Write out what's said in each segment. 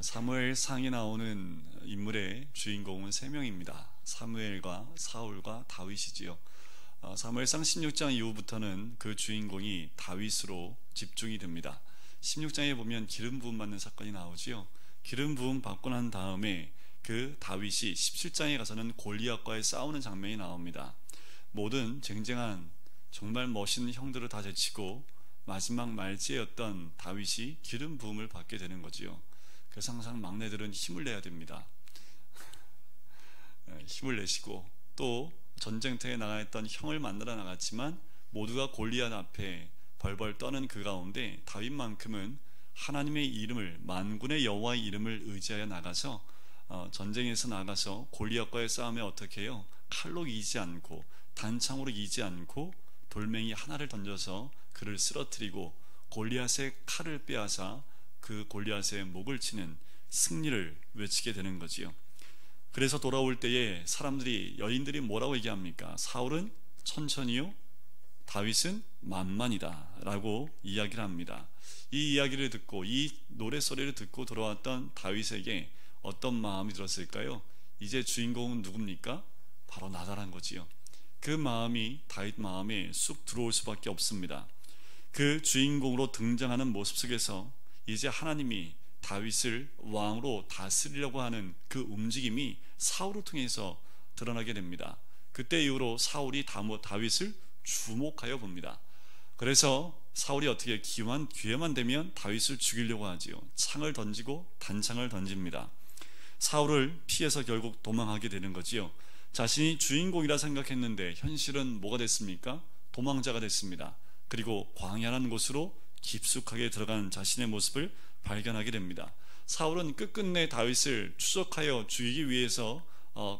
사무엘상에 나오는 인물의 주인공은 세 명입니다. 사무엘과 사울과 다윗이지요. 사무엘상 16장 이후부터는 그 주인공이 다윗으로 집중이 됩니다. 16장에 보면 기름 부음 받는 사건이 나오지요. 기름 부음 받고 난 다음에 그 다윗이 17장에 가서는 골리앗과의 싸우는 장면이 나옵니다. 모든 쟁쟁한 정말 멋있는 형들을 다 제치고 마지막 말지였던 다윗이 기름 부음을 받게 되는 거지요. 그래서 항상 막내들은 힘을 내야 됩니다. 힘을 내시고, 또 전쟁터에 나가 있던 형을 만나러 나갔지만 모두가 골리앗 앞에 벌벌 떠는 그 가운데 다윗만큼은 하나님의 이름을, 만군의 여호와의 이름을 의지하여 나가서 전쟁에서 나가서 골리앗과의 싸움에 어떻게 해요? 칼로 이기지 않고 단창으로 이기지 않고 돌멩이 하나를 던져서 그를 쓰러뜨리고 골리앗의 칼을 빼앗아 그 골리앗의 목을 치는 승리를 외치게 되는 거지요. 그래서 돌아올 때에 사람들이, 여인들이 뭐라고 얘기합니까? 사울은 천천히요, 다윗은 만만이다 라고 이야기를 합니다. 이 이야기를 듣고, 이 노래소리를 듣고 돌아왔던 다윗에게 어떤 마음이 들었을까요? 이제 주인공은 누굽니까? 바로 나다란 거지요. 그 마음이 다윗 마음에 쑥 들어올 수밖에 없습니다. 그 주인공으로 등장하는 모습 속에서 이제 하나님이 다윗을 왕으로 다스리려고 하는 그 움직임이 사울을 통해서 드러나게 됩니다. 그때 이후로 사울이 다윗을 주목하여 봅니다. 그래서 사울이 어떻게 기회만 되면 다윗을 죽이려고 하지요. 창을 던지고 단창을 던집니다. 사울을 피해서 결국 도망하게 되는 거지요. 자신이 주인공이라 생각했는데 현실은 뭐가 됐습니까? 도망자가 됐습니다. 그리고 광야라는 곳으로 깊숙하게 들어간 자신의 모습을 발견하게 됩니다. 사울은 끝끝내 다윗을 추적하여 죽이기 위해서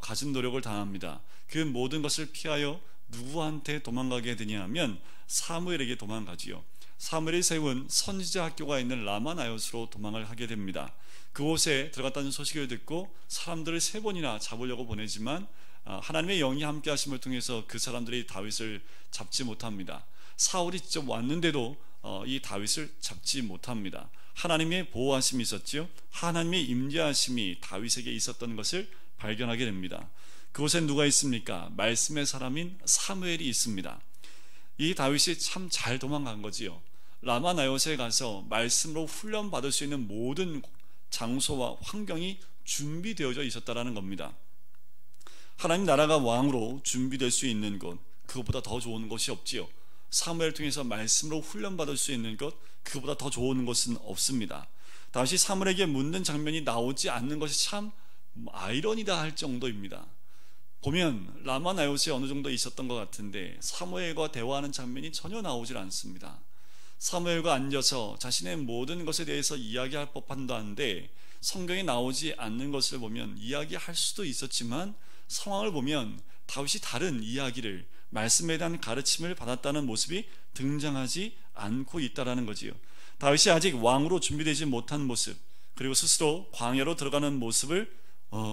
가진 노력을 다합니다. 그 모든 것을 피하여 누구한테 도망가게 되냐면 사무엘에게 도망가지요. 사무엘이 세운 선지자 학교가 있는 라마나요스로 도망을 하게 됩니다. 그곳에 들어갔다는 소식을 듣고 사람들을 3번이나 잡으려고 보내지만 하나님의 영이 함께 하심을 통해서 그 사람들이 다윗을 잡지 못합니다. 사울이 직접 왔는데도 이 다윗을 잡지 못합니다. 하나님의 보호하심이 있었지요. 하나님의 임재하심이 다윗에게 있었던 것을 발견하게 됩니다. 그곳에 누가 있습니까? 말씀의 사람인 사무엘이 있습니다. 이 다윗이 참 잘 도망간 거지요. 라마나요스에 가서 말씀으로 훈련받을 수 있는 모든 장소와 환경이 준비되어져 있었다는 겁니다. 하나님 나라가 왕으로 준비될 수 있는 것, 그것보다 더 좋은 것이 없지요. 사무엘을 통해서 말씀으로 훈련받을 수 있는 것, 그보다 더 좋은 것은 없습니다. 다시 사무엘에게 묻는 장면이 나오지 않는 것이 참 아이러니다 할 정도입니다. 보면 라마나요스에 어느 정도 있었던 것 같은데 사무엘과 대화하는 장면이 전혀 나오질 않습니다. 사무엘과 앉아서 자신의 모든 것에 대해서 이야기할 법한도 한데 성경에 나오지 않는 것을 보면 이야기할 수도 있었지만 상황을 보면 다윗이 다른 이야기를, 말씀에 대한 가르침을 받았다는 모습이 등장하지 않고 있다는 거지요. 다윗이 아직 왕으로 준비되지 못한 모습, 그리고 스스로 광야로 들어가는 모습을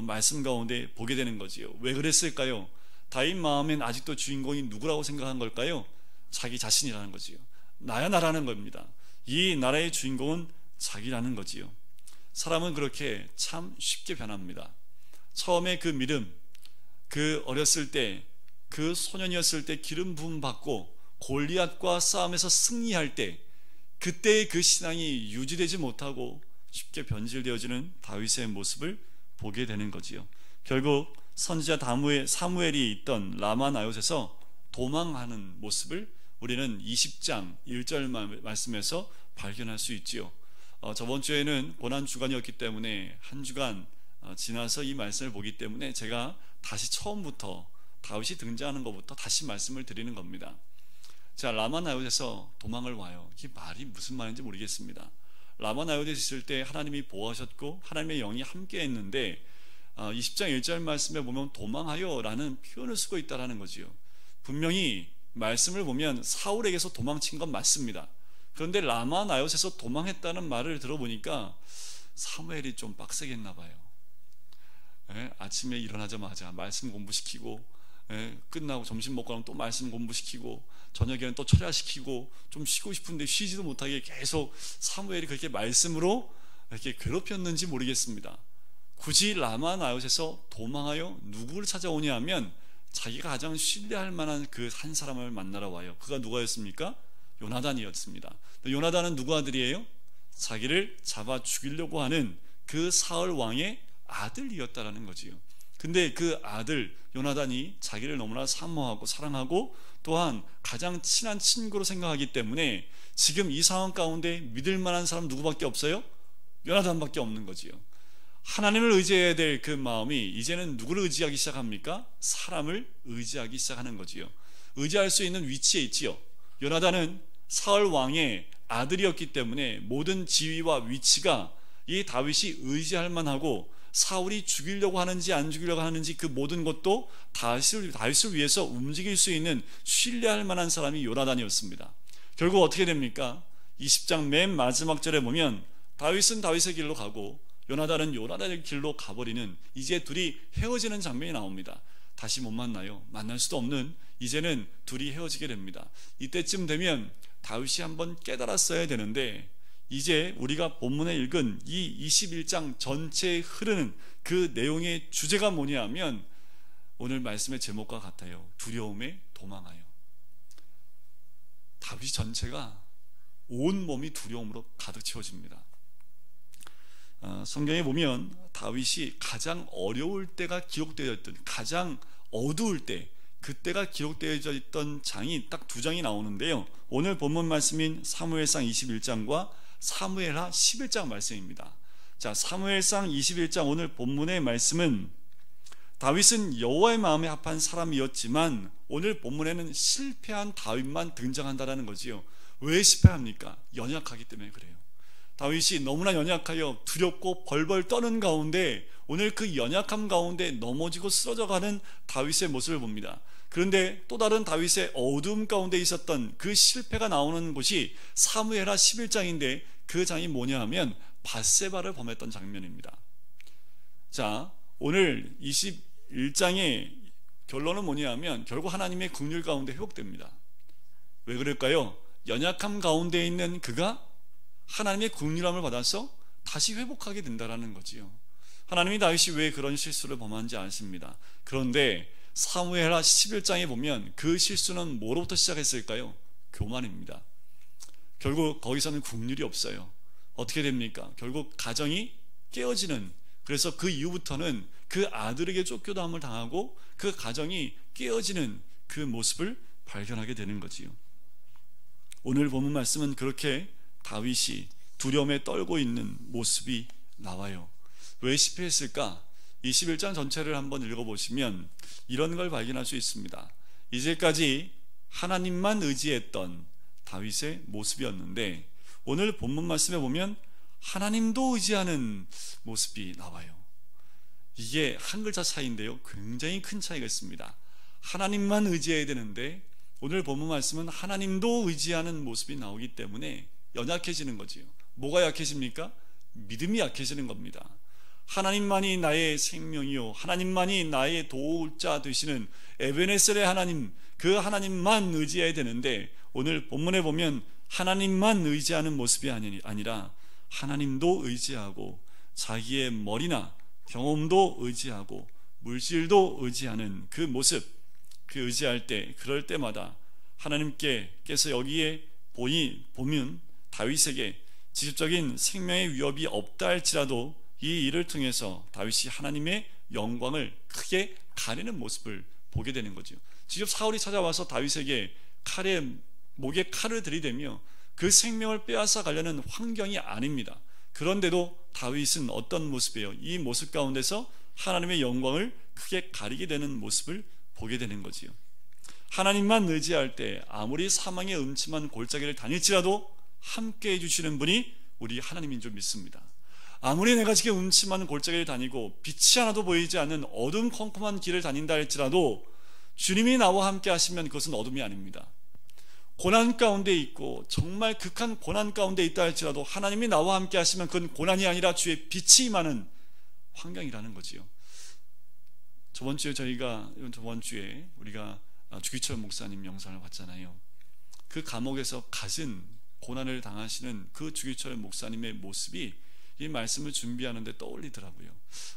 말씀 가운데 보게 되는 거지요. 왜 그랬을까요? 다윗 마음엔 아직도 주인공이 누구라고 생각한 걸까요? 자기 자신이라는 거지요. 나야 나라는 겁니다. 이 나라의 주인공은 자기라는 거지요. 사람은 그렇게 참 쉽게 변합니다. 처음에 그 믿음, 그 어렸을 때, 그 소년이었을 때 기름 부음 받고 골리앗과 싸움에서 승리할 때, 그때의 그 신앙이 유지되지 못하고 쉽게 변질되어지는 다윗의 모습을 보게 되는 거지요. 결국 선지자 사무엘이 있던 라마나요스에서 도망하는 모습을 우리는 20장 1절 말씀에서 발견할 수 있지요. 저번 주에는 고난주간이었기 때문에 한 주간 지나서 이 말씀을 보기 때문에 제가 다시 처음부터 다윗이 등장하는 것부터 다시 말씀을 드리는 겁니다. 자, 라마나요스에서 도망을 와요. 이게 말이 무슨 말인지 모르겠습니다. 라마나요스에 있을 때 하나님이 보호하셨고 하나님의 영이 함께 했는데 20장 1절 말씀에 보면 도망하여 라는 표현을 쓰고 있다는 거지요. 분명히 말씀을 보면 사울에게서 도망친 건 맞습니다. 그런데 라마 나요스에서 도망했다는 말을 들어보니까 사무엘이 좀 빡세겠나 봐요. 아침에 일어나자마자 말씀 공부시키고, 끝나고 점심 먹고 나면 또 말씀 공부시키고, 저녁에는 또 철야시키고, 좀 쉬고 싶은데 쉬지도 못하게 계속 사무엘이 그렇게 말씀으로 이렇게 괴롭혔는지 모르겠습니다. 굳이 라마 나요스에서 도망하여 누구를 찾아오냐 하면 자기가 가장 신뢰할 만한 그 한 사람을 만나러 와요. 그가 누가였습니까? 요나단이었습니다. 요나단은 누구 아들이에요? 자기를 잡아 죽이려고 하는 그 사울 왕의 아들이었다라는 거지요. 근데 그 아들 요나단이 자기를 너무나 사모하고 사랑하고 또한 가장 친한 친구로 생각하기 때문에 지금 이 상황 가운데 믿을 만한 사람 누구밖에 없어요? 요나단밖에 없는 거지요. 하나님을 의지해야 될 그 마음이 이제는 누구를 의지하기 시작합니까? 사람을 의지하기 시작하는 거지요. 의지할 수 있는 위치에 있지요. 요나단은 사울 왕의 아들이었기 때문에 모든 지위와 위치가 이 다윗이 의지할 만하고, 사울이 죽이려고 하는지 안 죽이려고 하는지 그 모든 것도 다윗을 위해서 움직일 수 있는 신뢰할 만한 사람이 요나단이었습니다. 결국 어떻게 됩니까? 20장 맨 마지막 절에 보면 다윗은 다윗의 길로 가고 요나단은 요나단의 길로 가버리는, 이제 둘이 헤어지는 장면이 나옵니다. 다시 못 만나요. 만날 수도 없는, 이제는 둘이 헤어지게 됩니다. 이때쯤 되면 다윗이 한번 깨달았어야 되는데, 이제 우리가 본문에 읽은 이 21장 전체에 흐르는 그 내용의 주제가 뭐냐 하면 오늘 말씀의 제목과 같아요. 두려움에 도망하여. 다윗 전체가 온 몸이 두려움으로 가득 채워집니다. 성경에 보면 다윗이 가장 어려울 때가 기록되어 있던, 가장 어두울 때, 그때가 기록되어 있던 장이 딱 두 장이 나오는데요. 오늘 본문 말씀인 사무엘상 21장과 사무엘하 11장 말씀입니다. 자, 사무엘상 21장 오늘 본문의 말씀은 다윗은 여호와의 마음에 합한 사람이었지만 오늘 본문에는 실패한 다윗만 등장한다는 거지요. 왜 실패합니까? 연약하기 때문에 그래요. 다윗이 너무나 연약하여 두렵고 벌벌 떠는 가운데 오늘 그 연약함 가운데 넘어지고 쓰러져가는 다윗의 모습을 봅니다. 그런데 또 다른 다윗의 어두움 가운데 있었던 그 실패가 나오는 곳이 사무엘하 11장인데 그 장이 뭐냐 하면 밧세바를 범했던 장면입니다. 자, 오늘 21장의 결론은 뭐냐 하면 결국 하나님의 긍휼 가운데 회복됩니다. 왜 그럴까요? 연약함 가운데 있는 그가 하나님의 긍휼함을 받아서 다시 회복하게 된다는 거지요. 하나님이 다윗이 왜 그런 실수를 범한지 아십니다. 그런데 사무엘하 11장에 보면 그 실수는 뭐로부터 시작했을까요? 교만입니다. 결국 거기서는 긍휼이 없어요. 어떻게 됩니까? 결국 가정이 깨어지는, 그래서 그 이후부터는 그 아들에게 쫓겨남을 당하고 그 가정이 깨어지는 그 모습을 발견하게 되는 거지요. 오늘 본문 말씀은 그렇게 다윗이 두려움에 떨고 있는 모습이 나와요. 왜 실패했을까? 21장 전체를 한번 읽어보시면 이런 걸 발견할 수 있습니다. 이제까지 하나님만 의지했던 다윗의 모습이었는데 오늘 본문 말씀에 보면 하나님도 의지하는 모습이 나와요. 이게 한 글자 차이인데요, 굉장히 큰 차이가 있습니다. 하나님만 의지해야 되는데 오늘 본문 말씀은 하나님도 의지하는 모습이 나오기 때문에 연약해지는 거지요. 뭐가 약해집니까? 믿음이 약해지는 겁니다. 하나님만이 나의 생명이요 하나님만이 나의 도울자 되시는 에베네셀의 하나님, 그 하나님만 의지해야 되는데 오늘 본문에 보면 하나님만 의지하는 모습이 아니라 하나님도 의지하고 자기의 머리나 경험도 의지하고 물질도 의지하는 그 모습, 그 의지할 때, 그럴 때마다 하나님께서 여기에 보면 다윗에게 직접적인 생명의 위협이 없다 할지라도 이 일을 통해서 다윗이 하나님의 영광을 크게 가리는 모습을 보게 되는 거죠. 직접 사울이 찾아와서 다윗에게 목에 칼을 들이대며 그 생명을 빼앗아 가려는 환경이 아닙니다. 그런데도 다윗은 어떤 모습이에요? 이 모습 가운데서 하나님의 영광을 크게 가리게 되는 모습을 보게 되는 거지요. 하나님만 의지할 때 아무리 사망의 음침한 골짜기를 다닐지라도 함께 해주시는 분이 우리 하나님인 줄 믿습니다. 아무리 내가 지금 음침한 골짜기를 다니고 빛이 하나도 보이지 않는 어둠컴컴한 길을 다닌다 할지라도 주님이 나와 함께 하시면 그것은 어둠이 아닙니다. 고난 가운데 있고 정말 극한 고난 가운데 있다 할지라도 하나님이 나와 함께 하시면 그건 고난이 아니라 주의 빛이 임하는 환경이라는 거지요. 저번 주에 우리가 주기철 목사님 영상을 봤잖아요. 그 감옥에서 갖은 고난을 당하시는 그 주기철 목사님의 모습이 이 말씀을 준비하는데 떠올리더라고요.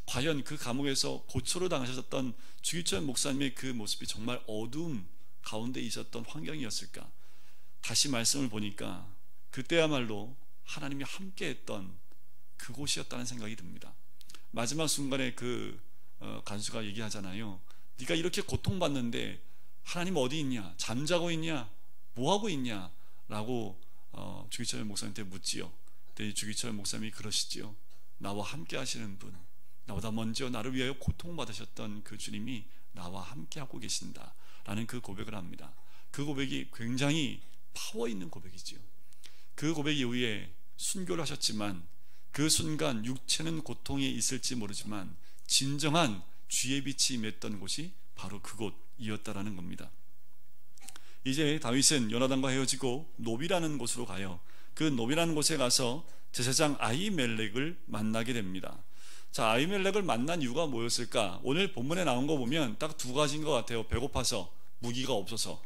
과연 그 감옥에서 고초를 당하셨던 주기철 목사님의 그 모습이 정말 어두움 가운데 있었던 환경이었을까? 다시 말씀을 보니까 그때야말로 하나님이 함께했던 그곳이었다는 생각이 듭니다. 마지막 순간에 그 간수가 얘기하잖아요. 네가 이렇게 고통받는데 하나님 어디 있냐? 잠자고 있냐? 뭐하고 있냐? 라고 주기철 목사님한테 묻지요. 그때 주기철 목사님이 그러시지요. 나와 함께 하시는 분, 나보다 먼저 나를 위하여 고통받으셨던 그 주님이 나와 함께 하고 계신다 라는 그 고백을 합니다. 그 고백이 굉장히 파워 있는 고백이지요. 그 고백 이후에 순교를 하셨지만 그 순간 육체는 고통에 있을지 모르지만 진정한 주의 빛이 임했던 곳이 바로 그곳이었다라는 겁니다. 이제 다윗은 요나단과 헤어지고 노비라는 곳으로 가요. 그 노비라는 곳에 가서 제사장 아히멜렉을 만나게 됩니다. 자, 아히멜렉을 만난 이유가 뭐였을까? 오늘 본문에 나온 거 보면 딱 두 가지인 것 같아요. 배고파서, 무기가 없어서.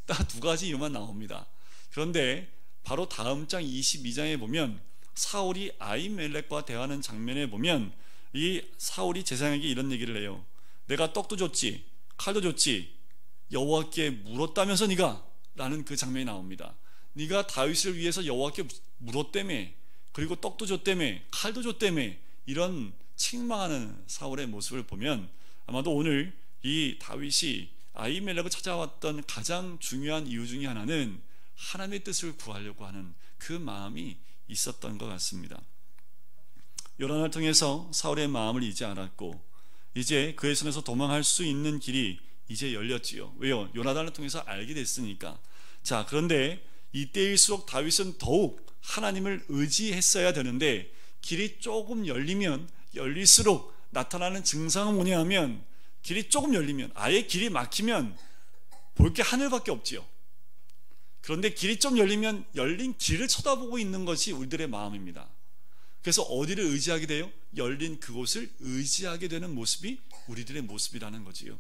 딱 두 가지 이유만 나옵니다. 그런데 바로 다음 장 22장에 보면 사울이 아히멜렉과 대화하는 장면에 보면 이 사울이 제사장에게 이런 얘기를 해요. 내가 떡도 줬지, 칼도 줬지, 여호와께 물었다면서 네가? 라는 그 장면이 나옵니다. 네가 다윗을 위해서 여호와께 물었다며, 그리고 떡도 줬다며, 칼도 줬다며, 이런 책망하는 사울의 모습을 보면 아마도 오늘 이 다윗이 아히멜렉을 찾아왔던 가장 중요한 이유 중에 하나는 하나님의 뜻을 구하려고 하는 그 마음이 있었던 것 같습니다. 요나단을 통해서 사울의 마음을 잊지 않았고 이제 그의 손에서 도망할 수 있는 길이 이제 열렸지요. 왜요? 요나단을 통해서 알게 됐으니까. 자, 그런데 이때일수록 다윗은 더욱 하나님을 의지했어야 되는데 길이 조금 열리면 열릴수록 나타나는 증상은 뭐냐 하면 길이 조금 열리면, 아예 길이 막히면 볼 게 하늘밖에 없지요. 그런데 길이 좀 열리면 열린 길을 쳐다보고 있는 것이 우리들의 마음입니다. 그래서 어디를 의지하게 돼요? 열린 그곳을 의지하게 되는 모습이 우리들의 모습이라는 거지요.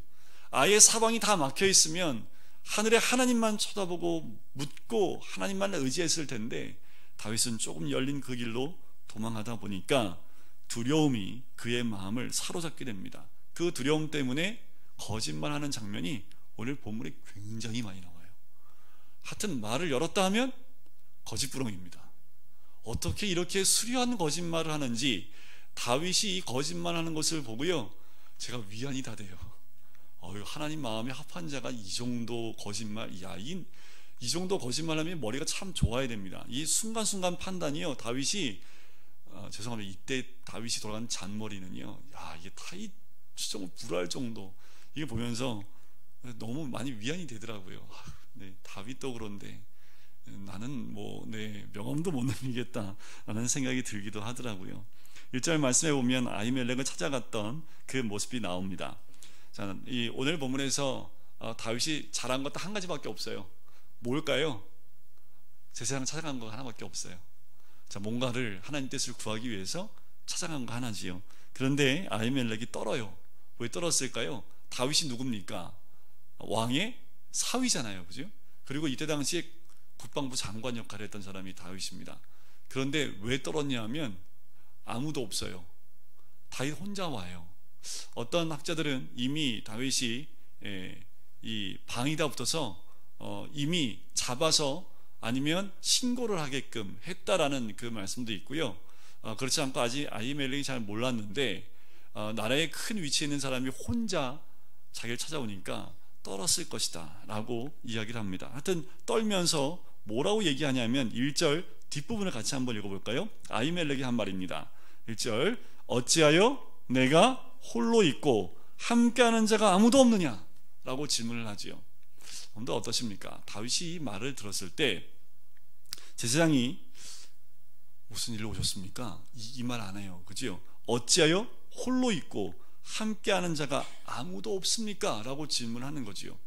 아예 사방이 다 막혀 있으면 하늘에 하나님만 쳐다보고 묻고 하나님만 의지했을 텐데 다윗은 조금 열린 그 길로 도망하다 보니까 두려움이 그의 마음을 사로잡게 됩니다. 그 두려움 때문에 거짓말하는 장면이 오늘 본문에 굉장히 많이 나와요. 하여튼 말을 열었다 하면 거짓부렁입니다. 어떻게 이렇게 수려한 거짓말을 하는지 다윗이 이 거짓말하는 것을 보고요, 제가 위안이 다 돼요. 하나님 마음에 합한 자가 이 정도 거짓말, 이 정도 거짓말하면 머리가 참 좋아야 됩니다. 이 순간순간 판단이요, 다윗이 죄송합니다. 이때 다윗이 돌아간 잔머리는요, 이게 타이 추정을 불할 정도, 이게 보면서 너무 많이 위안이 되더라고요. 네, 다윗도 그런데 나는 명함도 못 넘기겠다라는 생각이 들기도 하더라고요. 1절 말씀에 보면 아히멜렉을 찾아갔던 그 모습이 나옵니다. 자, 이 오늘 본문에서 다윗이 잘한 것 한 가지밖에 없어요. 뭘까요? 제사장 찾아간 거 하나밖에 없어요. 자, 뭔가를 하나님 뜻을 구하기 위해서 찾아간 거 하나지요. 그런데 아히멜렉이 떨어요. 왜 떨었을까요? 다윗이 누굽니까? 왕의 사위잖아요, 그죠? 그리고 이때 당시에 국방부 장관 역할을 했던 사람이 다윗입니다. 그런데 왜 떨었냐 하면 아무도 없어요. 다윗 혼자 와요. 어떤 학자들은 이미 다윗이 이 방이다 붙어서 이미 잡아서 아니면 신고를 하게끔 했다라는 그 말씀도 있고요. 그렇지 않고 아직 아히멜렉이 잘 몰랐는데 나라의 큰 위치에 있는 사람이 혼자 자기를 찾아오니까 떨었을 것이다 라고 이야기를 합니다. 하여튼 떨면서 뭐라고 얘기하냐면 1절 뒷부분을 같이 한번 읽어볼까요? 아히멜렉이 한 말입니다. 1절 어찌하여 내가 홀로 있고 함께하는 자가 아무도 없느냐? 라고 질문을 하지요. 여러분들 어떠십니까? 다윗이 이 말을 들었을 때 제사장이 무슨 일로 오셨습니까? 이 말 안 해요, 그죠? 어찌하여 홀로 있고 함께하는 자가 아무도 없습니까? 라고 질문하는 거지요.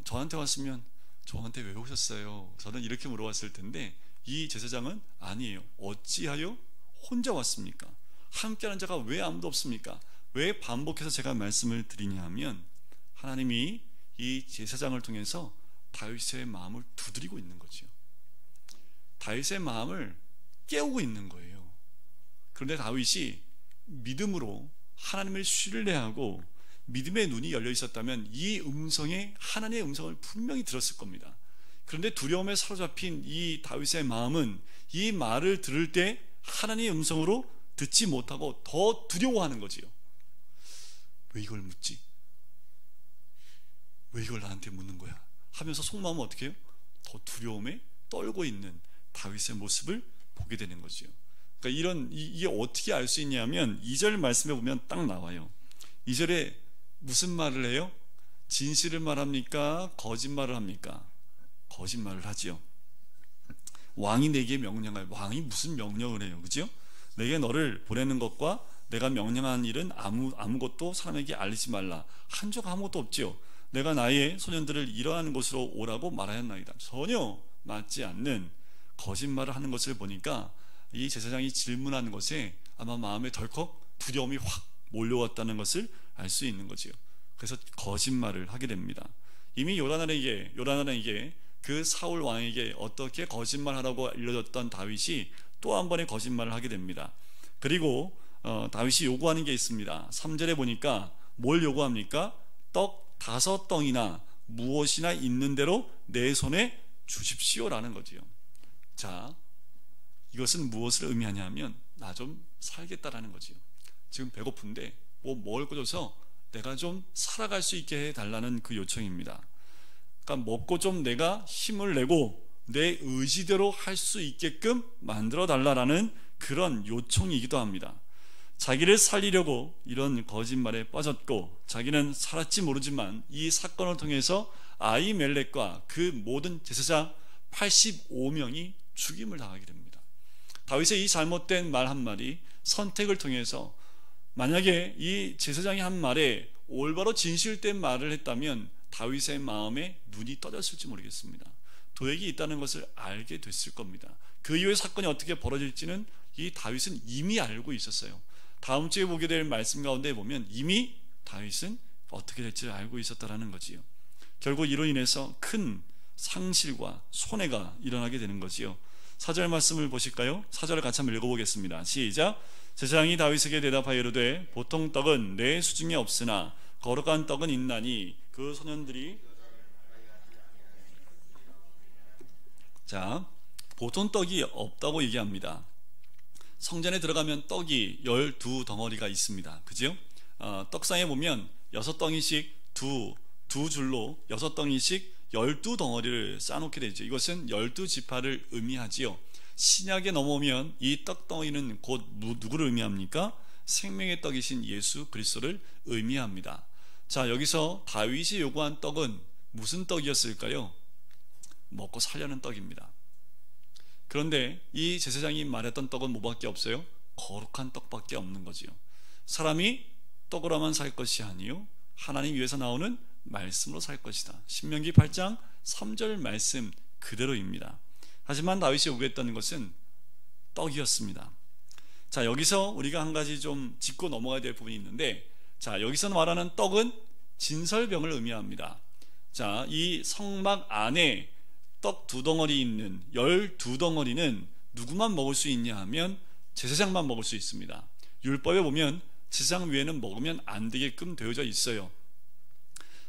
저한테 왔으면 저한테 왜 오셨어요? 저는 이렇게 물어봤을 텐데 이 제사장은 아니에요. 어찌하여 혼자 왔습니까? 함께하는 자가 왜 아무도 없습니까? 왜 반복해서 제가 말씀을 드리냐 하면 하나님이 이 제사장을 통해서 다윗의 마음을 두드리고 있는 거죠. 다윗의 마음을 깨우고 있는 거예요. 그런데 다윗이 믿음으로 하나님을 신뢰하고 믿음의 눈이 열려 있었다면 이 음성에 하나님의 음성을 분명히 들었을 겁니다. 그런데 두려움에 사로잡힌 이 다윗의 마음은 이 말을 들을 때 하나님의 음성으로 듣지 못하고 더 두려워하는 거지요. 왜 이걸 묻지? 왜 이걸 나한테 묻는 거야? 하면서 속마음은 어떻게 해요? 더 두려움에 떨고 있는 다윗의 모습을 보게 되는 거지요. 그러니까 이게 어떻게 알 수 있냐면 2절 말씀에 보면 딱 나와요. 2절에 무슨 말을 해요? 진실을 말합니까? 거짓말을 합니까? 거짓말을 하지요. 왕이 내게 명령할, 왕이 무슨 명령을 해요? 그죠? 내게 너를 보내는 것과 내가 명령한 일은 아무것도 사람에게 알리지 말라. 한 적 아무것도 없지요. 내가 나의 소년들을 이러한 곳으로 오라고 말하였나이다. 전혀 맞지 않는 거짓말을 하는 것을 보니까 이 제사장이 질문하는 것에 아마 마음에 덜컥 두려움이 확 몰려왔다는 것을 알 수 있는 거지요. 그래서 거짓말을 하게 됩니다. 이미 요나단에게 그 사울 왕에게 어떻게 거짓말하라고 알려줬던 다윗이 또 한 번의 거짓말을 하게 됩니다. 그리고 다윗이 요구하는 게 있습니다. 3절에 보니까 뭘 요구합니까? 떡 5덩이나 무엇이나 있는 대로 내 손에 주십시오라는 거지요. 자, 이것은 무엇을 의미하냐면 나 좀 살겠다라는 거지요. 지금 배고픈데 뭐 먹을 거 줘서 내가 좀 살아갈 수 있게 해달라는 그 요청입니다. 그러니까 먹고 좀 내가 힘을 내고 내 의지대로 할 수 있게끔 만들어 달라라는 그런 요청이기도 합니다. 자기를 살리려고 이런 거짓말에 빠졌고 자기는 살았지 모르지만 이 사건을 통해서 아히멜렉과 그 모든 제사장 85명이 죽임을 당하게 됩니다. 다윗의 이 잘못된 말 한마디, 선택을 통해서 만약에 이 제사장이 한 말에 올바로 진실된 말을 했다면 다윗의 마음에 눈이 떠졌을지 모르겠습니다. 도액이 있다는 것을 알게 됐을 겁니다. 그 이후의 사건이 어떻게 벌어질지는 이 다윗은 이미 알고 있었어요. 다음 주에 보게 될 말씀 가운데 보면 이미 다윗은 어떻게 될지 알고 있었다라는 거지요. 결국 이로 인해서 큰 상실과 손해가 일어나게 되는 거지요. 4절 말씀을 보실까요? 4절을 같이 한번 읽어보겠습니다. 시작. 제사장이 다윗에게 대답하여 이르되 보통 떡은 내 수중에 없으나 거룩한 떡은 있나니 그 소년들이 자, 보통 떡이 없다고 얘기합니다. 성전에 들어가면 떡이 12덩어리가 있습니다. 그죠? 떡상에 보면 6덩이씩 두 줄로 6덩이씩 12덩어리를 쌓아놓게 되죠. 이것은 12지파를 의미하지요. 신약에 넘어오면 이 떡덩이는 곧 누구를 의미합니까? 생명의 떡이신 예수 그리스도를 의미합니다. 자, 여기서 다윗이 요구한 떡은 무슨 떡이었을까요? 먹고 살려는 떡입니다. 그런데 이 제사장이 말했던 떡은 뭐밖에 없어요? 거룩한 떡밖에 없는 거지요. 사람이 떡으로만 살 것이 아니요 하나님 위에서 나오는 말씀으로 살 것이다. 신명기 8장 3절 말씀 그대로입니다. 하지만 다윗이 요구했던 것은 떡이었습니다. 자, 여기서 우리가 한 가지 좀 짚고 넘어가야 될 부분이 있는데, 자, 여기서 말하는 떡은 진설병을 의미합니다. 자, 이 성막 안에 떡 2덩어리 있는 12덩어리는 누구만 먹을 수 있냐 하면 제사장만 먹을 수 있습니다. 율법에 보면 제사장 위에는 먹으면 안 되게끔 되어져 있어요.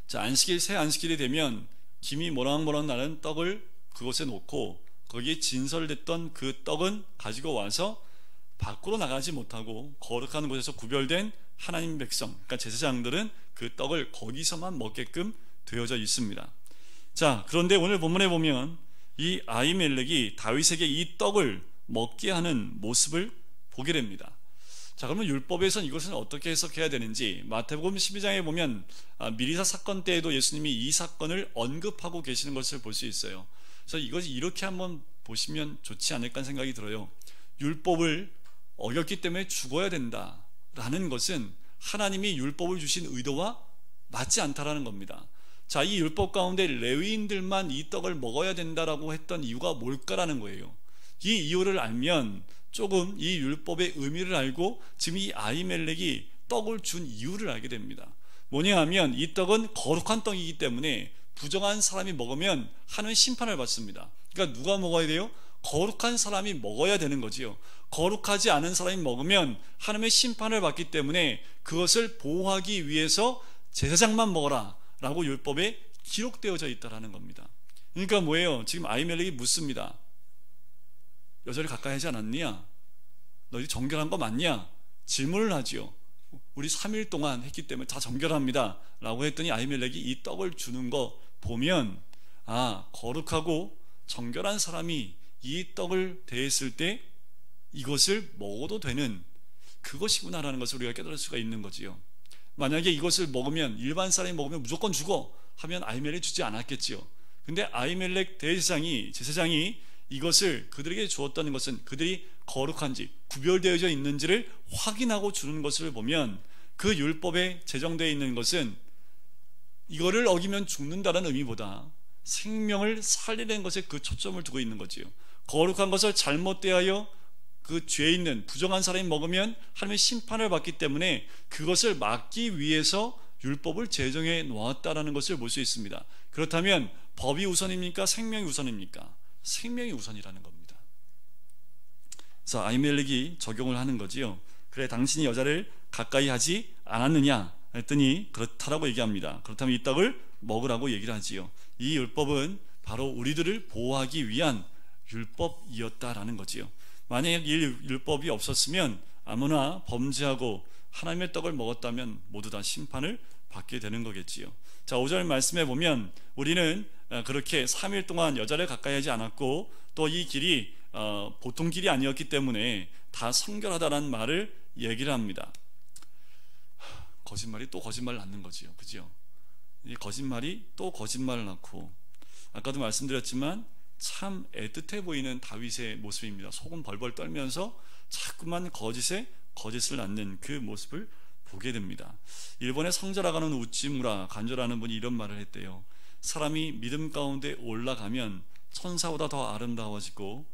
자, 새 안식일이 되면 김이 모락모락 나는 떡을 그곳에 놓고 거기에 진설됐던 그 떡은 가지고 와서 밖으로 나가지 못하고 거룩한 곳에서 구별된 하나님 백성, 그러니까 제사장들은 그 떡을 거기서만 먹게끔 되어져 있습니다. 자, 그런데 오늘 본문에 보면 이 아히멜렉이 다윗에게 이 떡을 먹게 하는 모습을 보게 됩니다. 자, 그러면 율법에서는 이것은 어떻게 해석해야 되는지 마태복음 12장에 보면 미리사 사건 때에도 예수님이 이 사건을 언급하고 계시는 것을 볼 수 있어요. 그래서 이것이 이렇게 한번 보시면 좋지 않을까 생각이 들어요. 율법을 어겼기 때문에 죽어야 된다라는 것은 하나님이 율법을 주신 의도와 맞지 않다라는 겁니다. 자, 이 율법 가운데 레위인들만 이 떡을 먹어야 된다라고 했던 이유가 뭘까라는 거예요. 이 이유를 알면 조금 이 율법의 의미를 알고 지금 이 아히멜렉이 떡을 준 이유를 알게 됩니다. 뭐냐 하면 이 떡은 거룩한 떡이기 때문에 부정한 사람이 먹으면 하는 심판을 받습니다. 그러니까 누가 먹어야 돼요? 거룩한 사람이 먹어야 되는 거지요. 거룩하지 않은 사람이 먹으면 하나님의 심판을 받기 때문에 그것을 보호하기 위해서 제사장만 먹어라 라고 율법에 기록되어져 있다는 겁니다. 그러니까 뭐예요? 지금 아히멜렉이 묻습니다. 여자를 가까이 하지 않았느냐? 너희 정결한 거 맞냐? 질문을 하지요. 우리 3일 동안 했기 때문에 다 정결합니다 라고 했더니 아히멜렉이 이 떡을 주는 거 보면 거룩하고 정결한 사람이 이 떡을 대했을 때 이것을 먹어도 되는 그것이구나라는 것을 우리가 깨달을 수가 있는 거지요. 만약에 이것을 먹으면 일반 사람이 먹으면 무조건 죽어 하면 아히멜렉이 주지 않았겠지요. 근데 아히멜렉 제사장이 이것을 그들에게 주었다는 것은 그들이 거룩한지 구별되어져 있는지를 확인하고 주는 것을 보면 그 율법에 제정되어 있는 것은 이거를 어기면 죽는다는 의미보다 생명을 살리는 것에 그 초점을 두고 있는 거지요. 거룩한 것을 잘못 대하여 그 죄 있는 부정한 사람이 먹으면 하나님의 심판을 받기 때문에 그것을 막기 위해서 율법을 제정해 놓았다라는 것을 볼 수 있습니다. 그렇다면 법이 우선입니까? 생명이 우선입니까? 생명이 우선이라는 겁니다. 그래서 아히멜렉이 적용을 하는 거지요. 그래, 당신이 여자를 가까이 하지 않았느냐 했더니 그렇다라고 얘기합니다. 그렇다면 이 떡을 먹으라고 얘기를 하지요. 이 율법은 바로 우리들을 보호하기 위한 율법이었다라는 거지요. 만약에 이 율법이 없었으면 아무나 범죄하고 하나님의 떡을 먹었다면 모두 다 심판을 받게 되는 거겠지요. 자, 5절 말씀에 보면 우리는 그렇게 3일 동안 여자를 가까이 하지 않았고 또 이 길이 보통 길이 아니었기 때문에 다 성결하다는 말을 얘기를 합니다. 거짓말이 또 거짓말을 낳는 거지요. 그죠? 이 거짓말이 또 거짓말을 낳고, 아까도 말씀드렸지만 참 애틋해 보이는 다윗의 모습입니다. 속은 벌벌 떨면서 자꾸만 거짓을 낳는 그 모습을 보게 됩니다. 일본의 성자라가는 우찌무라 간조라는 분이 이런 말을 했대요. 사람이 믿음 가운데 올라가면 천사보다 더 아름다워지고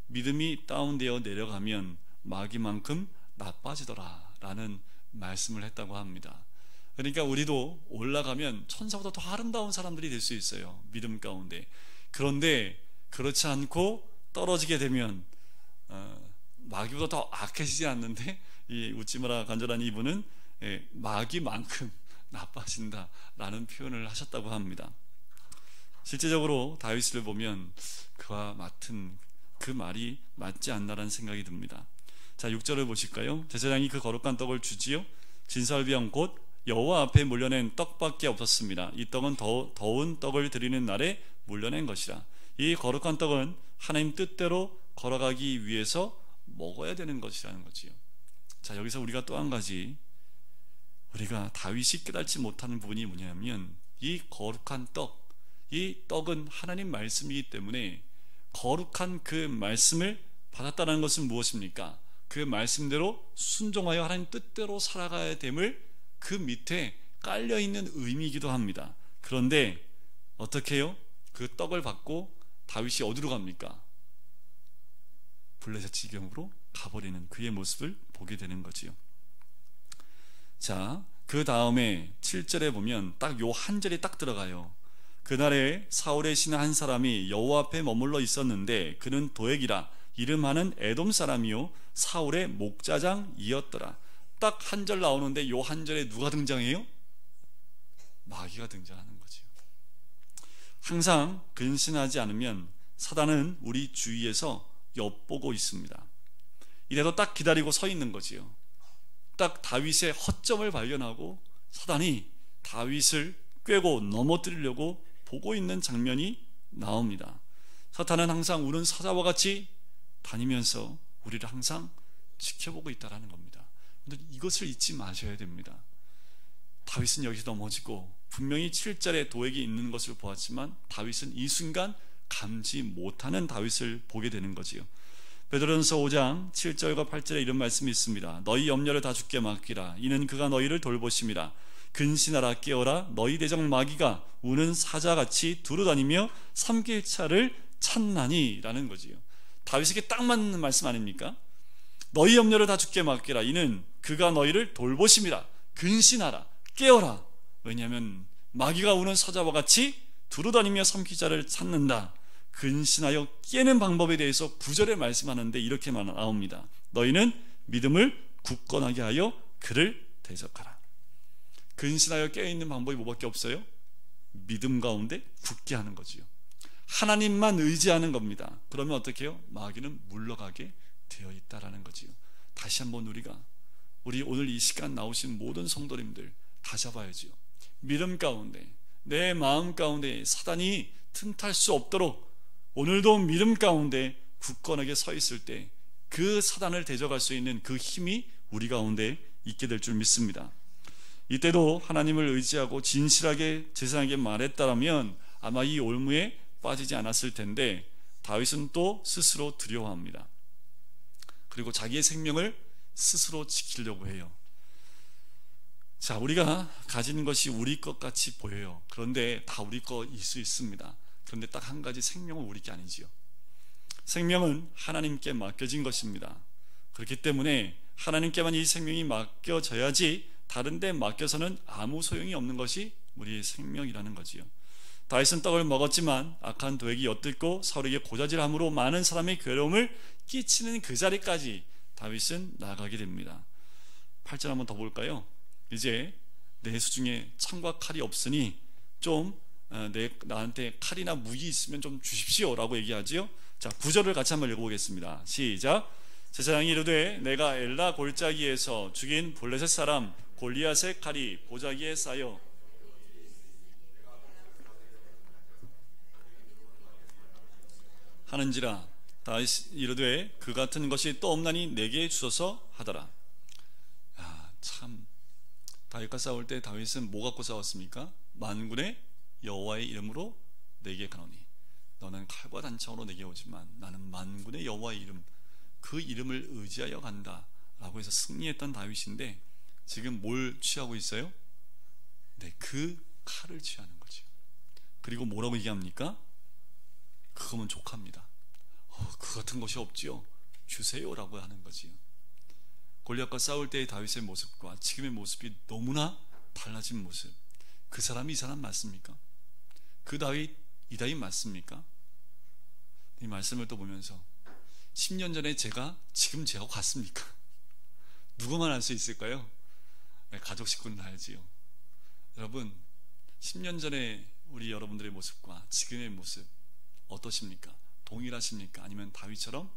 믿음이 다운되어 내려가면 마귀만큼 나빠지더라 라는 말씀을 했다고 합니다. 그러니까 우리도 올라가면 천사보다 더 아름다운 사람들이 될 수 있어요, 믿음 가운데. 그런데 그렇지 않고 떨어지게 되면 마귀보다 더 악해지지 않는데 이 우찌무라 간조라는 이분은 마귀만큼 나빠진다라는 표현을 하셨다고 합니다. 실제적으로 다윗을 보면 그와 같은 그 말이 맞지 않나라는 생각이 듭니다. 자, 6절을 보실까요? 제사장이 그 거룩한 떡을 주지요. 진설병 곧 여호와 앞에 물려낸 떡밖에 없었습니다. 이 떡은 더운 떡을 드리는 날에 물려낸 것이라. 이 거룩한 떡은 하나님 뜻대로 걸어가기 위해서 먹어야 되는 것이라는 거지요. 자, 여기서 우리가 또 한 가지 우리가 다윗이 깨닫지 못하는 부분이 뭐냐면 이 거룩한 떡, 이 떡은 하나님 말씀이기 때문에 거룩한 그 말씀을 받았다는 것은 무엇입니까? 그 말씀대로 순종하여 하나님 뜻대로 살아가야 됨을 그 밑에 깔려있는 의미이기도 합니다. 그런데 어떻게 해요? 그 떡을 받고 다윗이 어디로 갑니까? 블레셋 지경으로 가버리는 그의 모습을 보게 되는 거지요. 자, 그 다음에 7절에 보면 딱 요 한 절이 딱 들어가요. 그날에 사울의 신 한 사람이 여호와 앞에 머물러 있었는데 그는 도액이라 이름하는 에돔 사람이요 사울의 목자장이었더라. 딱 한 절 나오는데 요 한 절에 누가 등장해요? 마귀가 등장하는 거죠. 항상 근신하지 않으면 사단은 우리 주위에서 엿보고 있습니다. 이래도 딱 기다리고 서 있는 거지요. 딱 다윗의 허점을 발견하고 사단이 다윗을 꿰고 넘어뜨리려고 보고 있는 장면이 나옵니다. 사탄은 항상 우는 사자와 같이 다니면서 우리를 항상 지켜보고 있다는 겁니다. 근데 이것을 잊지 마셔야 됩니다. 다윗은 여기서 넘어지고 분명히 7절에 도액이 있는 것을 보았지만 다윗은 이 순간 감지 못하는 다윗을 보게 되는 거지요. 베드로전서 5장 7절과 8절에 이런 말씀이 있습니다. 너희 염려를 다 주께 맡기라. 이는 그가 너희를 돌보심이라. 근신하라 깨어라 너희 대적 마귀가 우는 사자같이 두루다니며 삼킬 차를 찾나니 라는 거지요. 다윗에게 딱 맞는 말씀 아닙니까? 너희 염려를 다 주께 맡기라. 이는 그가 너희를 돌보심이라. 근신하라 깨어라. 왜냐하면 마귀가 우는 사자와 같이 두루다니며 삼킬 자를 찾는다. 근신하여 깨는 방법에 대해서 9절에 말씀하는데 이렇게 나옵니다. 너희는 믿음을 굳건하게 하여 그를 대적하라. 근신하여 깨어있는 방법이 뭐밖에 없어요? 믿음 가운데 굳게 하는 거지요. 하나님만 의지하는 겁니다. 그러면 어떻게 해요? 마귀는 물러가게 되어 있다라는 거지요. 다시 한번 우리 오늘 이 시간 나오신 모든 성도님들 다 잡아야지요. 믿음 가운데 내 마음 가운데 사단이 틈탈 수 없도록 오늘도 믿음 가운데 굳건하게 서 있을 때 그 사단을 대적할 수 있는 그 힘이 우리 가운데 있게 될 줄 믿습니다. 이때도 하나님을 의지하고 진실하게 제사장에게 말했다면 아마 이 올무에 빠지지 않았을 텐데 다윗은 또 스스로 두려워합니다. 그리고 자기의 생명을 스스로 지키려고 해요. 자, 우리가 가진 것이 우리 것 같이 보여요. 그런데 다 우리 것일 수 있습니다. 그런데 딱 한 가지, 생명은 우리 게 아니지요. 생명은 하나님께 맡겨진 것입니다. 그렇기 때문에 하나님께만 이 생명이 맡겨져야지 다른 데 맡겨서는 아무 소용이 없는 것이 우리의 생명이라는 거지요. 다윗은 떡을 먹었지만 악한 도액이 엿듣고 사울에게 고자질함으로 많은 사람의 괴로움을 끼치는 그 자리까지 다윗은 나가게 됩니다. 8절 한번 더 볼까요? 이제 내 수중에 창과 칼이 없으니 좀 나한테 칼이나 무기 있으면 좀 주십시오 라고 얘기하지요. 자, 9절을 같이 한번 읽어보겠습니다. 시작. 제사장이 이르되 내가 엘라 골짜기에서 죽인 블레셋 사람 골리앗의 칼이 보자기에 쌓여 하는지라. 다윗 이르되 그 같은 것이 또 없나니 내게 주소서 하더라. 참, 다윗과 싸울 때 다윗은 뭐 갖고 싸웠습니까? 만군의 여호와의 이름으로 내게 가노니 너는 칼과 단창으로 내게 오지만 나는 만군의 여호와의 이름, 그 이름을 의지하여 간다 라고 해서 승리했던 다윗인데 지금 뭘 취하고 있어요? 네, 그 칼을 취하는 거죠. 그리고 뭐라고 얘기합니까? 그거면 족합니다. 그 같은 것이 없지요, 주세요 라고 하는 거지요. 골리앗과 싸울 때의 다윗의 모습과 지금의 모습이 너무나 달라진 모습. 그 사람이 이 사람 맞습니까? 그 다윗 이 다윗 맞습니까? 이 말씀을 또 보면서 10년 전에 제가 지금 제하고 같습니까? 누구만 알 수 있을까요? 가족 식구는 알지요. 여러분, 10년 전에 우리 여러분들의 모습과 지금의 모습 어떠십니까? 동일하십니까? 아니면 다윗처럼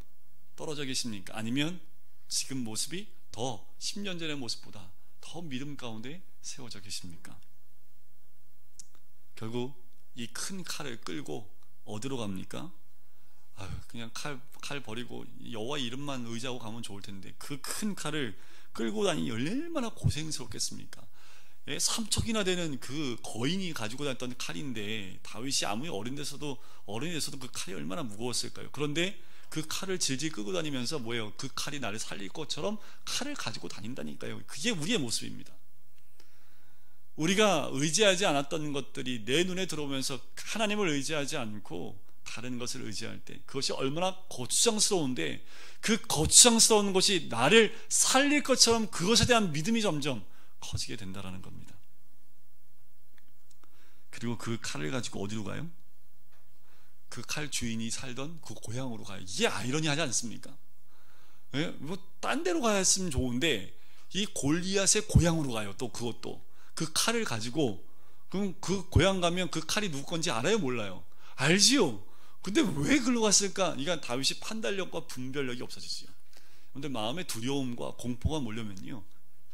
떨어져 계십니까? 아니면 지금 모습이 더 10년 전의 모습보다 더 믿음 가운데 세워져 계십니까? 결국 이 큰 칼을 끌고 어디로 갑니까? 그냥 칼 버리고 여호와 이름만 의지하고 가면 좋을 텐데 그 큰 칼을 끌고 다니니 얼마나 고생스럽겠습니까? 삼척이나 되는 그 거인이 가지고 다녔던 칼인데 다윗이 아무리 어린 데서도 그 칼이 얼마나 무거웠을까요? 그런데 그 칼을 질질 끄고 다니면서 뭐예요? 그 칼이 나를 살릴 것처럼 칼을 가지고 다닌다니까요. 그게 우리의 모습입니다. 우리가 의지하지 않았던 것들이 내 눈에 들어오면서 하나님을 의지하지 않고 다른 것을 의지할 때 그것이 얼마나 거추장스러운데 그 거추장스러운 것이 나를 살릴 것처럼 그것에 대한 믿음이 점점 커지게 된다는 겁니다. 그리고 그 칼을 가지고 어디로 가요? 그 칼 주인이 살던 그 고향으로 가요. 이게 아이러니하지 않습니까? 뭐 딴 데로 갔으면 좋은데 이 골리앗의 고향으로 가요. 또 그것도 그 칼을 가지고. 그럼 그 고향 가면 그 칼이 누구 건지 알아요? 몰라요? 알지요. 근데 왜 글로 갔을까? 이건 다윗이 판단력과 분별력이 없어지지요. 근데 마음의 두려움과 공포가 몰려면요,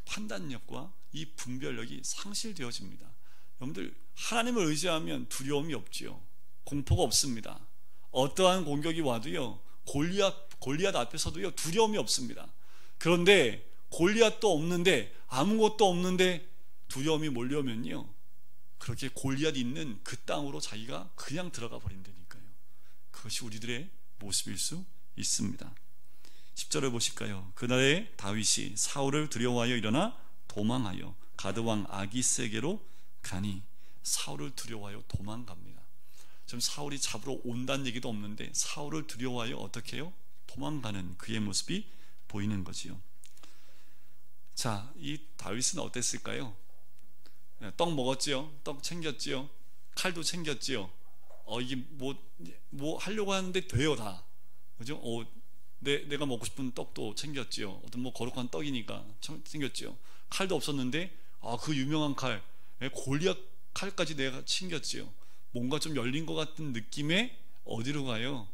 판단력과 이 분별력이 상실되어집니다. 여러분들, 하나님을 의지하면 두려움이 없지요. 공포가 없습니다. 어떠한 공격이 와도요, 골리앗 앞에서도요, 두려움이 없습니다. 그런데 골리앗도 없는데, 아무것도 없는데 두려움이 몰려면요, 그렇게 골리앗이 있는 그 땅으로 자기가 그냥 들어가 버린다니까요. 그것이 우리들의 모습일 수 있습니다. 10절을 보실까요? 그날에 다윗이 사울을 두려워하여 일어나 도망하여 가드 왕 아기스에게로 가니 사울을 두려워하여 도망갑니다. 지금 사울이 잡으러 온다는 얘기도 없는데 사울을 두려워하여 어떻게 해요? 도망가는 그의 모습이 보이는 거지요. 자, 이 다윗은 어땠을까요? 떡 먹었지요? 떡 챙겼지요? 칼도 챙겼지요? 이게 뭐 하려고 하는데 돼요, 다. 그죠? 내가 먹고 싶은 떡도 챙겼지요. 어떤 뭐 거룩한 떡이니까 챙겼지요. 칼도 없었는데 그 유명한 칼, 골리앗 칼까지 내가 챙겼지요. 뭔가 좀 열린 것 같은 느낌에 어디로 가요?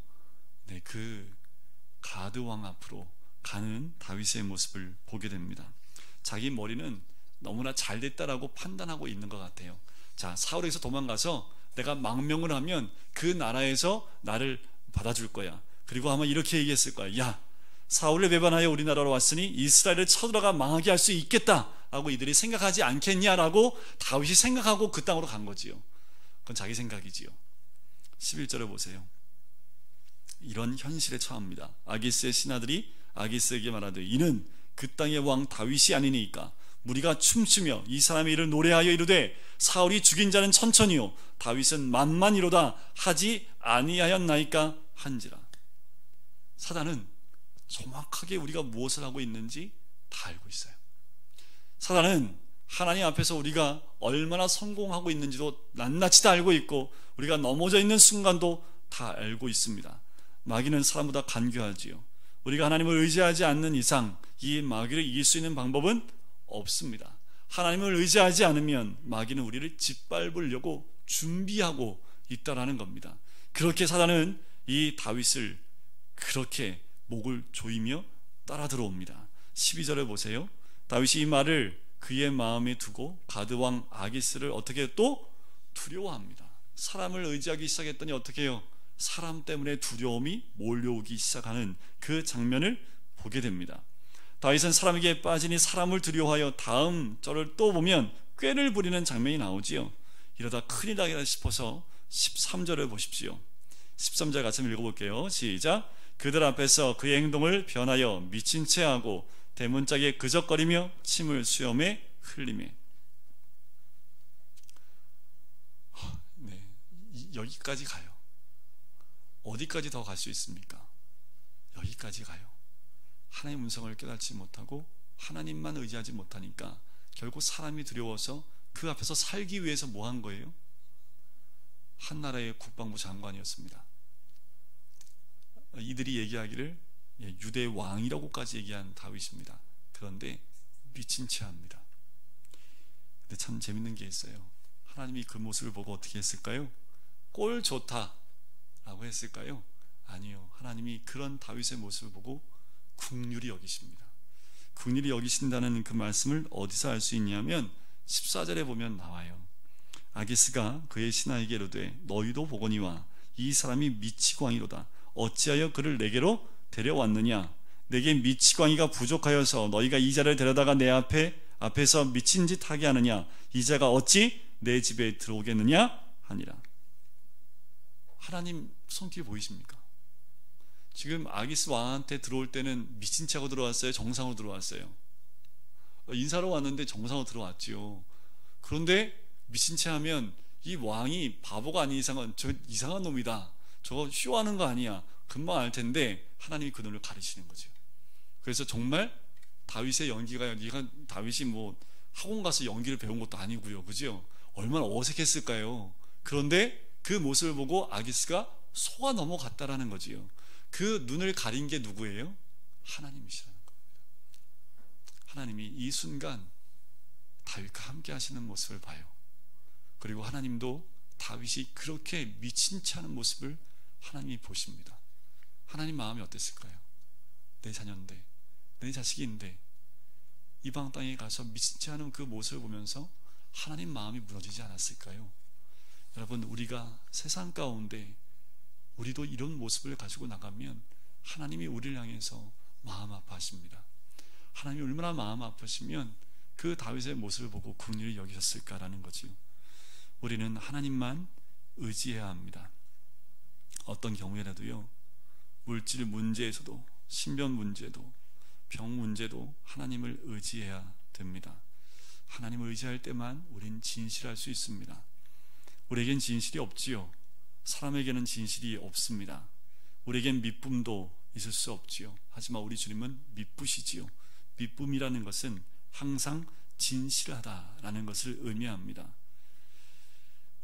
네, 그 가드 왕 앞으로 가는 다윗의 모습을 보게 됩니다. 자기 머리는 너무나 잘 됐다라고 판단하고 있는 것 같아요. 자, 사울에게서 도망가서 내가 망명을 하면 그 나라에서 나를 받아줄 거야. 그리고 아마 이렇게 얘기했을 거야. 야, 사울을 배반하여 우리나라로 왔으니 이스라엘을 쳐들어가 망하게 할 수 있겠다 라고 이들이 생각하지 않겠냐라고 다윗이 생각하고 그 땅으로 간 거지요. 그건 자기 생각이지요. 11절을 보세요. 이런 현실에 처합니다. 아기스의 신하들이 아기스에게 말하되 이는 그 땅의 왕 다윗이 아니니까 무리가 춤추며 이 사람의 이를 노래하여 이르되 사울이 죽인 자는 천천히요 다윗은 만만이로다 하지 아니하였나이까 한지라. 사단은 정확하게 우리가 무엇을 하고 있는지 다 알고 있어요. 사단은 하나님 앞에서 우리가 얼마나 성공하고 있는지도 낱낱이 다 알고 있고 우리가 넘어져 있는 순간도 다 알고 있습니다. 마귀는 사람보다 간교하지요. 우리가 하나님을 의지하지 않는 이상 이 마귀를 이길 수 있는 방법은 없습니다. 하나님을 의지하지 않으면 마귀는 우리를 짓밟으려고 준비하고 있다라는 겁니다. 그렇게 사단은 이 다윗을 그렇게 목을 조이며 따라 들어옵니다. 12절에 보세요. 다윗이 이 말을 그의 마음에 두고 가드 왕 아기스를 어떻게 또 두려워합니다. 사람을 의지하기 시작했더니 어떻게 해요? 사람 때문에 두려움이 몰려오기 시작하는 그 장면을 보게 됩니다. 다윗은 사람에게 빠지니 사람을 두려워하여 다음 절을 또 보면 꾀를 부리는 장면이 나오지요. 이러다 큰일 나겠다 싶어서 13절을 보십시오. 13절 같이 읽어볼게요. 시작. 그들 앞에서 그의 행동을 변하여 미친 채 하고 대문짝에 그적거리며 침을 수염에 흘리매. 네, 여기까지 가요. 어디까지 더 갈 수 있습니까? 여기까지 가요. 하나님의 음성을 깨닫지 못하고 하나님만 의지하지 못하니까 결국 사람이 두려워서 그 앞에서 살기 위해서 뭐 한 거예요? 한 나라의 국방부 장관이었습니다. 이들이 얘기하기를 유대 왕이라고까지 얘기한 다윗입니다. 그런데 미친 채 합니다. 근데 참 재밌는 게 있어요. 하나님이 그 모습을 보고 어떻게 했을까요? 꼴 좋다 라고 했을까요? 아니요. 하나님이 그런 다윗의 모습을 보고 긍휼히 여기십니다. 긍휼히 여기신다는 그 말씀을 어디서 알 수 있냐면 14절에 보면 나와요. 아기스가 그의 신하에게 이르되 너희도 보거니와 이 사람이 미치광이로다. 어찌하여 그를 내게로 데려왔느냐? 내게 미치광이가 부족하여서 너희가 이 자를 데려다가 내 앞에서 미친 짓 하게 하느냐? 이 자가 어찌 내 집에 들어오겠느냐? 하니라. 하나님 손길 보이십니까? 지금 아기스 왕한테 들어올 때는 미친 척하고 들어왔어요? 정상으로 들어왔어요? 인사로 왔는데 정상으로 들어왔지요. 그런데 미친 체 하면 이 왕이 바보가 아닌 이상은 저 이상한 놈이다, 저거 쇼하는 거 아니야, 금방 알 텐데 하나님이 그 눈을 가리시는 거죠. 그래서 정말 다윗의 연기가, 네가 다윗이 뭐 학원 가서 연기를 배운 것도 아니고요, 그죠? 얼마나 어색했을까요? 그런데 그 모습을 보고 아기스가 속아 넘어갔다라는 거지요. 그 눈을 가린 게 누구예요? 하나님이시라는 겁니다. 하나님이 이 순간 다윗과 함께 하시는 모습을 봐요. 그리고 하나님도 다윗이 그렇게 미친 채 하는 모습을 하나님이 보십니다. 하나님 마음이 어땠을까요? 내 자녀인데, 내 자식인데 이방 땅에 가서 미친 채 하는 그 모습을 보면서 하나님 마음이 무너지지 않았을까요? 여러분, 우리가 세상 가운데 우리도 이런 모습을 가지고 나가면 하나님이 우리를 향해서 마음 아파하십니다. 하나님이 얼마나 마음 아프시면 그 다윗의 모습을 보고 긍휼히 여기셨을까라는 거지요. 우리는 하나님만 의지해야 합니다. 어떤 경우에라도요, 물질 문제에서도, 신변 문제도, 병 문제도 하나님을 의지해야 됩니다. 하나님을 의지할 때만 우린 진실할 수 있습니다. 우리에겐 진실이 없지요. 사람에게는 진실이 없습니다. 우리에겐 미쁨도 있을 수 없지요. 하지만 우리 주님은 미쁘시지요. 미쁨이라는 것은 항상 진실하다라는 것을 의미합니다.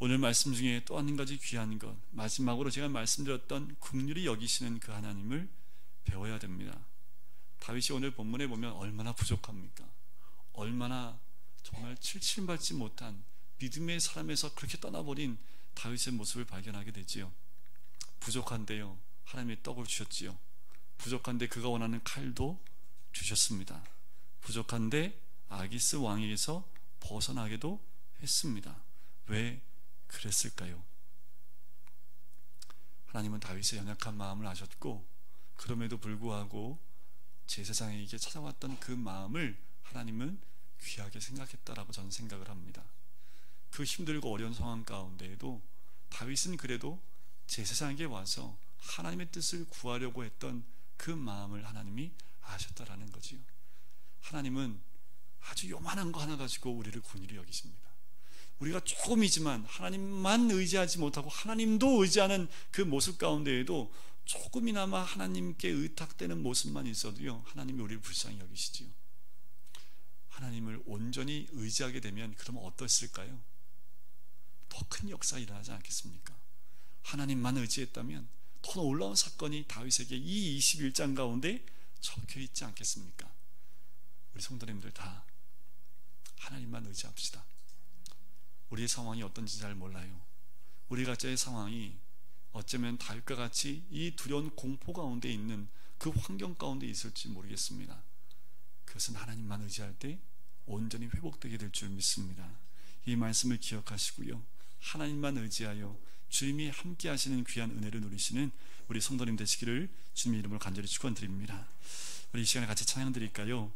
오늘 말씀 중에 또 한 가지 귀한 것, 마지막으로 제가 말씀드렸던 긍휼히 여기시는 그 하나님을 배워야 됩니다. 다윗이 오늘 본문에 보면 얼마나 부족합니까? 얼마나 정말 칠칠밟지 못한 믿음의 사람에서 그렇게 떠나버린 다윗의 모습을 발견하게 되지요. 부족한데요, 하나님이 떡을 주셨지요. 부족한데 그가 원하는 칼도 주셨습니다. 부족한데 아기스 왕에게서 벗어나게도 했습니다. 왜 그랬을까요? 하나님은 다윗의 연약한 마음을 아셨고, 그럼에도 불구하고 제사장에게 찾아왔던 그 마음을 하나님은 귀하게 생각했다라고 저는 생각을 합니다. 그 힘들고 어려운 상황 가운데에도 다윗은 그래도 제사장에게 와서 하나님의 뜻을 구하려고 했던 그 마음을 하나님이 아셨다라는 거지요. 하나님은 아주 요만한 거 하나 가지고 우리를 긍휼히 여기십니다. 우리가 조금이지만 하나님만 의지하지 못하고 하나님도 의지하는 그 모습 가운데에도 조금이나마 하나님께 의탁되는 모습만 있어도요, 하나님이 우리를 불쌍히 여기시지요. 하나님을 온전히 의지하게 되면 그러면 어떻을까요? 더 큰 역사가 일어나지 않겠습니까? 하나님만 의지했다면 더 놀라운 사건이 다윗에게 이 21장 가운데 적혀 있지 않겠습니까? 우리 성도님들 다 하나님만 의지합시다. 우리의 상황이 어떤지 잘 몰라요. 우리 각자의 상황이 어쩌면 다윗과 같이 이 두려운 공포 가운데 있는 그 환경 가운데 있을지 모르겠습니다. 그것은 하나님만 의지할 때 온전히 회복되게 될 줄 믿습니다. 이 말씀을 기억하시고요, 하나님만 의지하여 주님이 함께 하시는 귀한 은혜를 누리시는 우리 성도님 되시기를 주님의 이름으로 간절히 축원드립니다. 우리 이 시간에 같이 찬양 드릴까요?